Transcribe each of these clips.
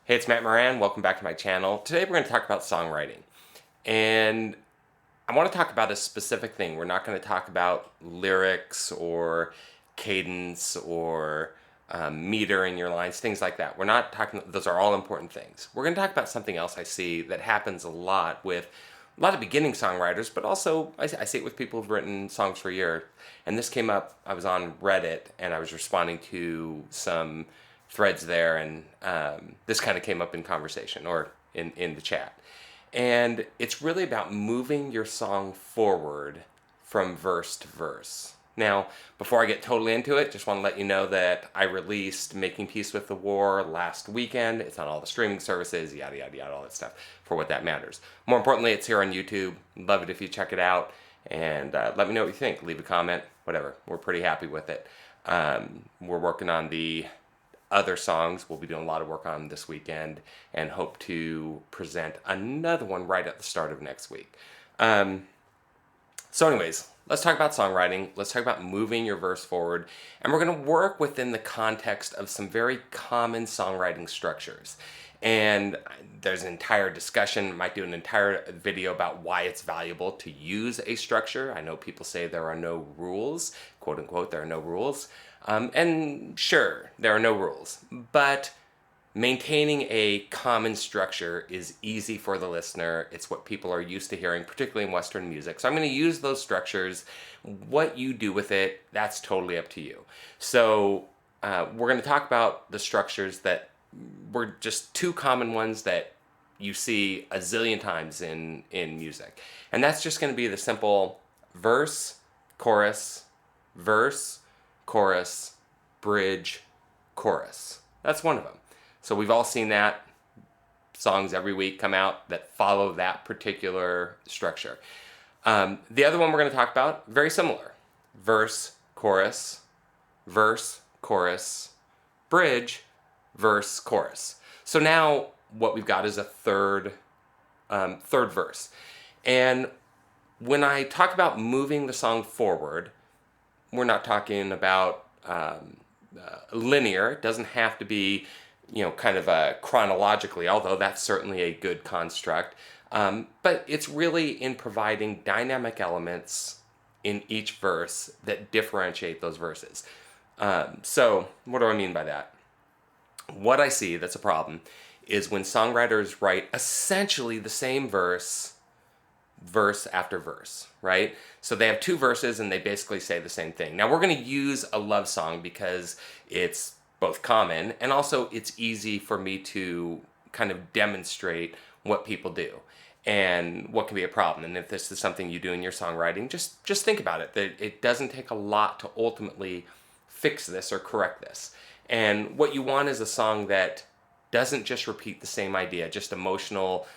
Hey, it's Moran. Welcome back to my channel. Today we're going to talk about songwriting. And I want to talk about a specific thing. We're not going to talk about lyrics or cadence or meter in your lines, things like that. We're not talking, those are all important things. We're going to talk about something else I see that happens a lot with a lot of beginning songwriters, but also I see it with people who've written songs for a year. And this came up, I was on Reddit and I was responding to some threads there, and this kind of came up in conversation or in the chat. And it's really about moving your song forward from verse to verse. Now, before I get totally into it, just want to let you know that I released Making Peace with the War last weekend. It's on all the streaming services, yada, yada, yada, all that stuff, for what that matters. More importantly, it's here on YouTube. Love it if you check it out. And let me know what you think. Leave a comment, whatever. We're pretty happy with it. We're working on the other songs. We'll be doing a lot of work on this weekend and hope to present another one right at the start of next week. So anyways, let's talk about songwriting. Let's talk about moving your verse forward. And we're going to work within the context of some very common songwriting structures. And there's an entire discussion, I might do an entire video about why it's valuable to use a structure. I know people say there are no rules, quote unquote, there are no rules. And sure, there are no rules, but maintaining a common structure is easy for the listener. It's what people are used to hearing, particularly in Western music. So I'm going to use those structures. What you do with it, that's totally up to you. So we're going to talk about the structures that were just two common ones that you see a zillion times in music. And that's just going to be the simple verse, chorus, bridge, chorus. That's one of them. So we've all seen that. Songs every week come out that follow that particular structure. The other one we're going to talk about, very similar. Verse, chorus, bridge, verse, chorus. So now what we've got is a third verse. And when I talk about moving the song forward, we're not talking about linear. It doesn't have to be, kind of chronologically, although that's certainly a good construct. But it's really in providing dynamic elements in each verse that differentiate those verses. So what do I mean by that? What I see that's a problem is when songwriters write essentially the same verse after verse, right? So they have two verses and they basically say the same thing. Now we're going to use a love song because it's both common and also it's easy for me to kind of demonstrate what people do and what can be a problem. And if this is something you do in your songwriting, just think about it. That it doesn't take a lot to ultimately fix this or correct this. And what you want is a song that doesn't just repeat the same idea, just emotional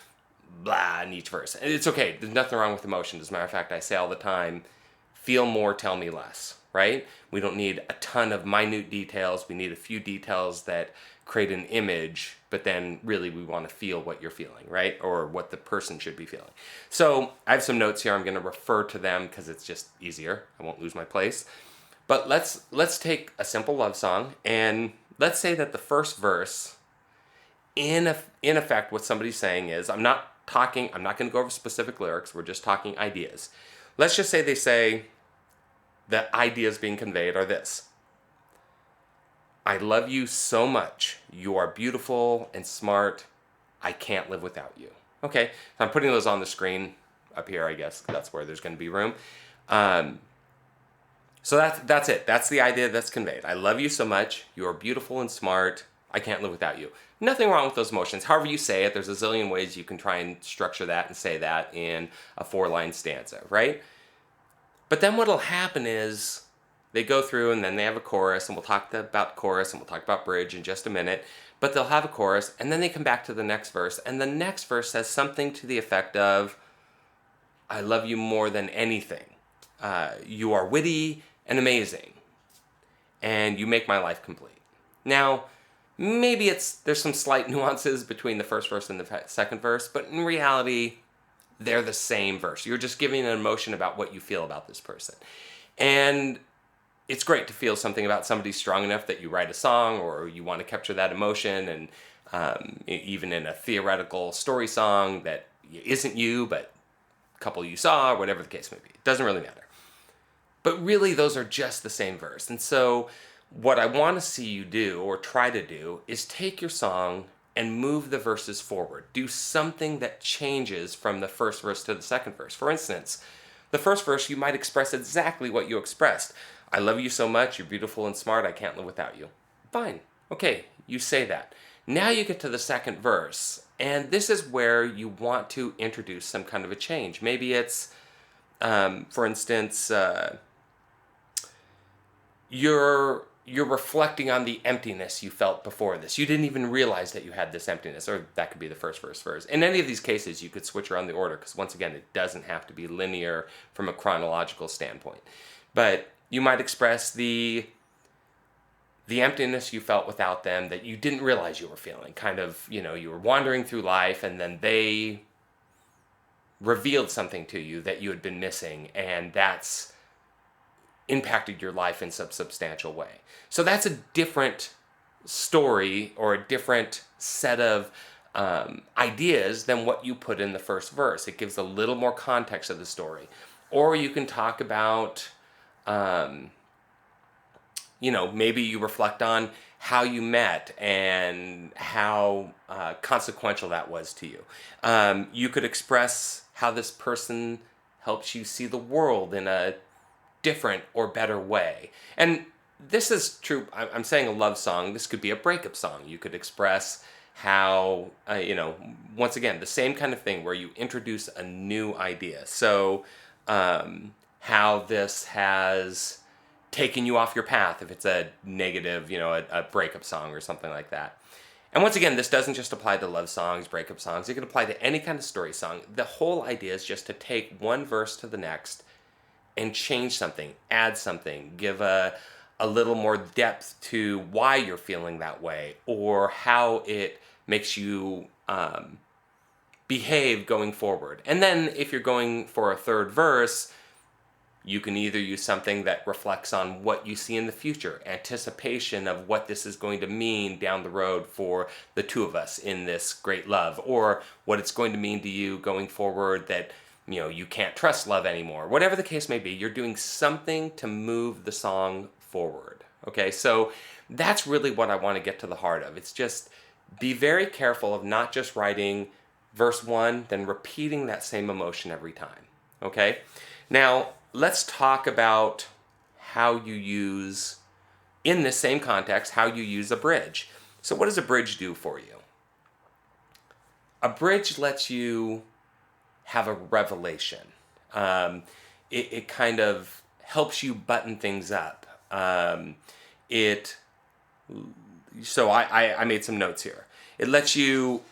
blah in each verse. It's okay. There's nothing wrong with emotion. As a matter of fact, I say all the time, feel more, tell me less, right? We don't need a ton of minute details. We need a few details that create an image, but then really we want to feel what you're feeling, right? Or what the person should be feeling. So I have some notes here. I'm going to refer to them because it's just easier. I won't lose my place. But let's take a simple love song and let's say that the first verse, in effect, what somebody's saying is, I'm not going to go over specific lyrics, we're just talking ideas. Let's just say they say the ideas being conveyed are this: I love you so much, you are beautiful and smart, I can't live without you. Okay, so I'm putting those on the screen up here, I guess, that's where there's going to be room. So that's it. That's the idea that's conveyed. I love you so much, you are beautiful and smart, I can't live without you. Nothing wrong with those emotions. However you say it, there's a zillion ways you can try and structure that and say that in a 4-line stanza, right? But then what'll happen is they go through and then they have a chorus, and we'll talk about chorus and we'll talk about bridge in just a minute, but they'll have a chorus and then they come back to the next verse, and the next verse says something to the effect of, I love you more than anything. You are witty and amazing, and you make my life complete. Now, maybe there's some slight nuances between the first verse and the second verse, but in reality, they're the same verse. You're just giving an emotion about what you feel about this person. And it's great to feel something about somebody strong enough that you write a song or you want to capture that emotion. And even in a theoretical story song that isn't you, but a couple you saw, or whatever the case may be. It doesn't really matter. But really, those are just the same verse. And so what I want to see you do, or try to do, is take your song and move the verses forward. Do something that changes from the first verse to the second verse. For instance, the first verse, you might express exactly what you expressed. I love you so much, you're beautiful and smart, I can't live without you. Fine. Okay, you say that. Now you get to the second verse, and this is where you want to introduce some kind of a change. Maybe it's, for instance, you're reflecting on the emptiness you felt before this. You didn't even realize that you had this emptiness, or that could be the first verse. In any of these cases, you could switch around the order, because once again, it doesn't have to be linear from a chronological standpoint. But you might express the emptiness you felt without them that you didn't realize you were feeling. Kind of, you were wandering through life, and then they revealed something to you that you had been missing, and that's impacted your life in some substantial way. So that's a different story, or a different set of ideas than what you put in the first verse. It gives a little more context of the story. Or you can talk about, maybe you reflect on how you met and how consequential that was to you. You could express how this person helps you see the world in a different or better way. And this is true. I'm saying a love song. This could be a breakup song. You could express how, once again, the same kind of thing where you introduce a new idea. So how this has taken you off your path, if it's a negative, a breakup song or something like that. And once again, this doesn't just apply to love songs, breakup songs. It can apply to any kind of story song. The whole idea is just to take one verse to the next and change something, add something, give a little more depth to why you're feeling that way, or how it makes you behave going forward. And then if you're going for a third verse, you can either use something that reflects on what you see in the future, anticipation of what this is going to mean down the road for the two of us in this great love, or what it's going to mean to you going forward that you can't trust love anymore. Whatever the case may be, you're doing something to move the song forward. Okay, so that's really what I want to get to the heart of. It's just be very careful of not just writing verse 1, then repeating that same emotion every time. Okay, now let's talk about how you use, in this same context, how you use a bridge. So what does a bridge do for you? A bridge lets you have a revelation. It kind of helps you button things up. So I made some notes here. It lets you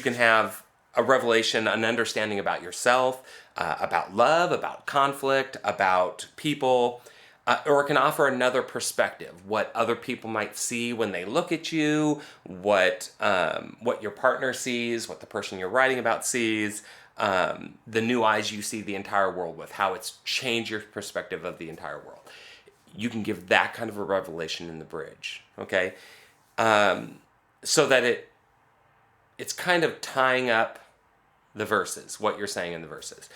can have a revelation, an understanding about yourself, about love, about conflict, about people, or it can offer another perspective, what other people might see when they look at you, what your partner sees, what the person you're writing about sees, the new eyes you see the entire world with, how it's changed your perspective of the entire world. You can give that kind of a revelation in the bridge, okay? So that it's kind of tying up the verses, what you're saying in the verses.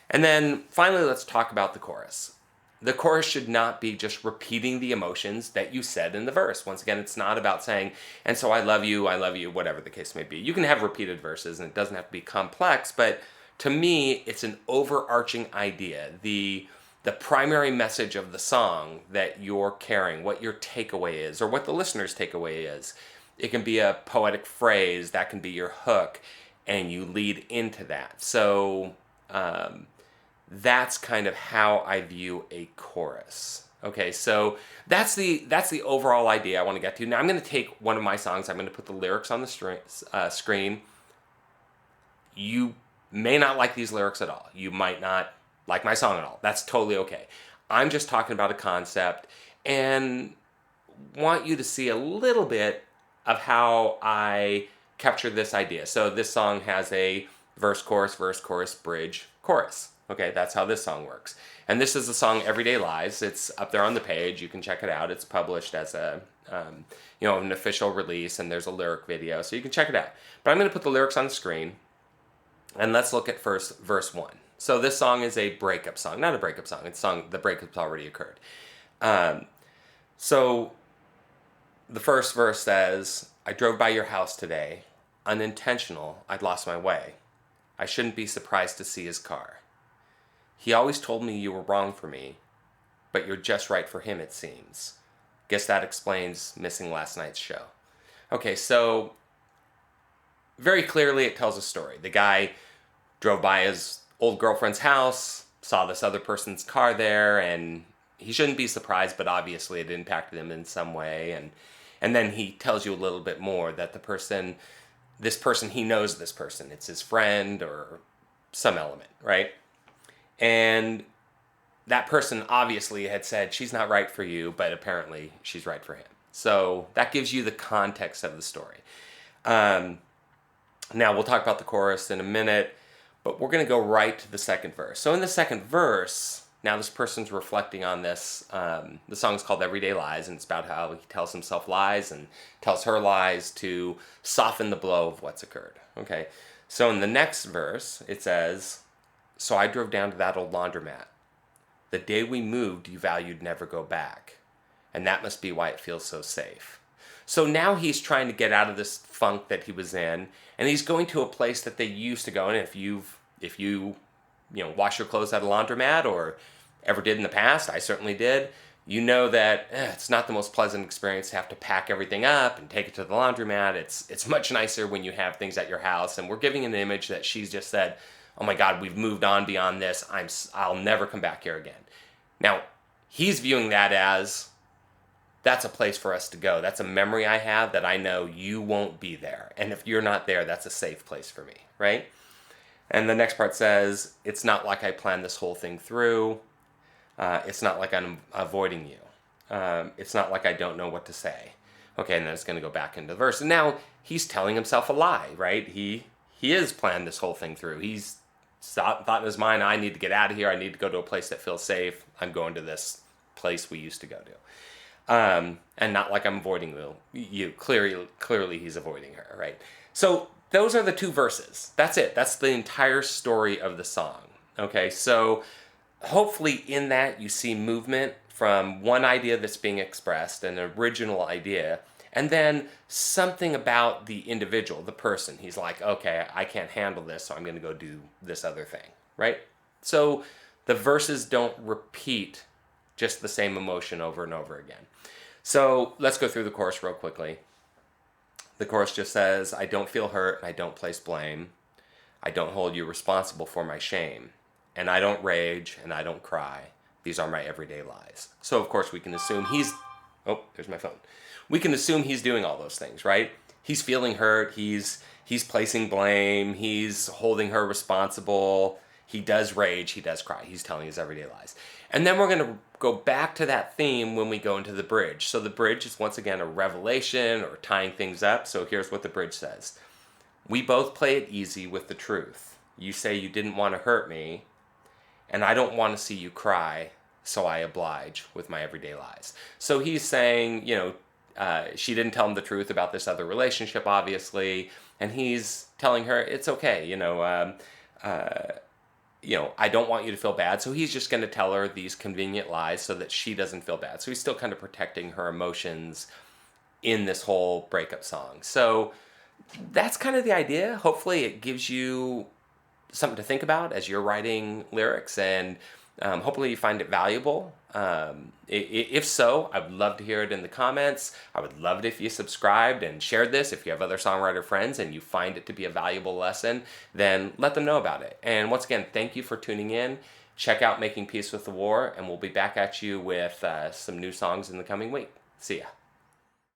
And then finally, let's talk about the chorus. The chorus should not be just repeating the emotions that you said in the verse. Once again, it's not about saying, and so I love you, whatever the case may be. You can have repeated verses, and it doesn't have to be complex, but to me, it's an overarching idea. The primary message of the song that you're carrying, what your takeaway is, or what the listener's takeaway is. It can be a poetic phrase, that can be your hook, and you lead into that. So that's kind of how I view a chorus. Okay, so that's the overall idea I want to get to. Now I'm going to take one of my songs, I'm going to put the lyrics on the screen. You may not like these lyrics at all. You might not like my song at all. That's totally okay. I'm just talking about a concept and want you to see a little bit of how I capture this idea. So this song has a verse, chorus, bridge, chorus. Okay, that's how this song works. And this is the song Everyday Lies. It's up there on the page. You can check it out. It's published as a an official release, and there's a lyric video, so you can check it out. But I'm going to put the lyrics on the screen, and let's look at first verse 1. So this song is a breakup song. Not a breakup song. It's a song, the breakup's already occurred. So the first verse says, I drove by your house today. Unintentional, I'd lost my way. I shouldn't be surprised to see his car. He always told me you were wrong for me, but you're just right for him, it seems. Guess that explains missing last night's show. Okay, so very clearly it tells a story. The guy drove by his old girlfriend's house, saw this other person's car there, and he shouldn't be surprised, but obviously it impacted him in some way. And then he tells you a little bit more that this person, he knows this person. It's his friend or some element, right? And that person obviously had said, she's not right for you, but apparently she's right for him. So that gives you the context of the story. Now we'll talk about the chorus in a minute, but we're going to go right to the second verse. So in the second verse, now this person's reflecting on this. The song's called Everyday Lies, and it's about how he tells himself lies and tells her lies to soften the blow of what's occurred. Okay, so in the next verse, it says, so I drove down to that old laundromat. The day we moved, you vowed you'd never go back. And that must be why it feels so safe. So now he's trying to get out of this funk that he was in, and he's going to a place that they used to go. And if you wash your clothes at a laundromat or ever did in the past, I certainly did, you know that it's not the most pleasant experience to have to pack everything up and take it to the laundromat. It's much nicer when you have things at your house. And we're giving an image that she's just said, oh my God, we've moved on beyond this. I'll never come back here again. Now, he's viewing that as, that's a place for us to go. That's a memory I have that I know you won't be there. And if you're not there, that's a safe place for me, right? And the next part says, it's not like I planned this whole thing through. It's not like I'm avoiding you. It's not like I don't know what to say. Okay, and then it's going to go back into the verse. And now he's telling himself a lie, right? He has planned this whole thing through. He's thought in his mind, I need to get out of here. I need to go to a place that feels safe. I'm going to this place we used to go to. And not like I'm avoiding you. Clearly he's avoiding her, right? So those are the two verses. That's it. That's the entire story of the song. Okay, so hopefully in that you see movement from one idea that's being expressed, an original idea, and then something about the individual, the person. He's like, okay, I can't handle this, so I'm going to go do this other thing, right? So the verses don't repeat just the same emotion over and over again. So let's go through the chorus real quickly. The chorus just says, I don't feel hurt and I don't place blame. I don't hold you responsible for my shame. And I don't rage and I don't cry. These are my everyday lies. So of course we can assume there's my phone. We can assume he's doing all those things, right? He's feeling hurt. He's placing blame. He's holding her responsible. He does rage. He does cry. He's telling his everyday lies. And then we're going to go back to that theme when we go into the bridge. So the bridge is once again a revelation or tying things up. So here's what the bridge says. We both play it easy with the truth. You say you didn't want to hurt me, and I don't want to see you cry, so I oblige with my everyday lies. So he's saying, she didn't tell him the truth about this other relationship, obviously, and he's telling her it's okay, I don't want you to feel bad. So he's just going to tell her these convenient lies so that she doesn't feel bad. So he's still kind of protecting her emotions in this whole breakup song. So that's kind of the idea. Hopefully it gives you something to think about as you're writing lyrics, and hopefully you find it valuable. If so, I would love to hear it in the comments. I would love it if you subscribed and shared this. If you have other songwriter friends and you find it to be a valuable lesson, then let them know about it. And once again, thank you for tuning in. Check out Making Peace with the War, and we'll be back at you with some new songs in the coming week. See ya.